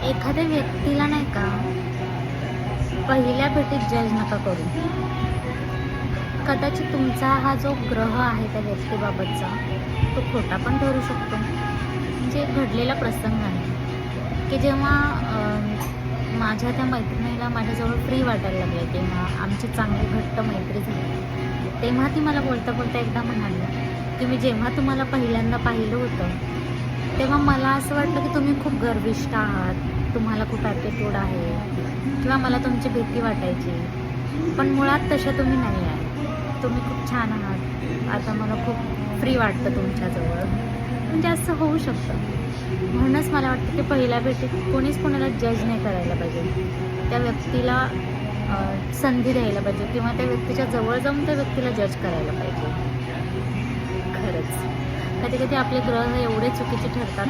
एखाद्या व्यक्तीला नाही का पहिल्या भेटीत जज नका करू. कदाचित तुमचा हा जो ग्रह आहे त्या व्यक्तीबाबतचा तो खोटा पण ठरू शकतो. म्हणजे घडलेला प्रसंग आहे की जेव्हा माझ्या त्या मैत्रिणीला माझ्याजवळ फ्री वाटायला लागलं, तेव्हा आमची चांगली घट्ट मैत्री झाली. तेव्हा ती मला बोलता बोलता एकदा म्हणाली की मी जेव्हा तुम्हाला पहिल्यांदा पाहिलं होतं तेव्हा मला असं वाटलं की तुम्ही खूप गर्विष्ठ आहात, तुम्हाला खूप ॲटिट्यूड आहे किंवा मला तुमची भीती वाटायची, पण मुळात तशा तुम्ही नाही आहे, तुम्ही खूप छान आहात, आता मला खूप फ्री वाटतं तुमच्याजवळ. म्हणजे असं होऊ शकतं. म्हणूनच मला वाटतं की पहिल्या भेटीत कोणीच कोणाला जज नाही करायला पाहिजे. त्या व्यक्तीला संधी द्यायला पाहिजे किंवा त्या व्यक्तीच्या जवळ जाऊन त्या व्यक्तीला जज करायला पाहिजे. खरंच कधी कधी आपले ग्रह एवढे चुकीचे ठरतात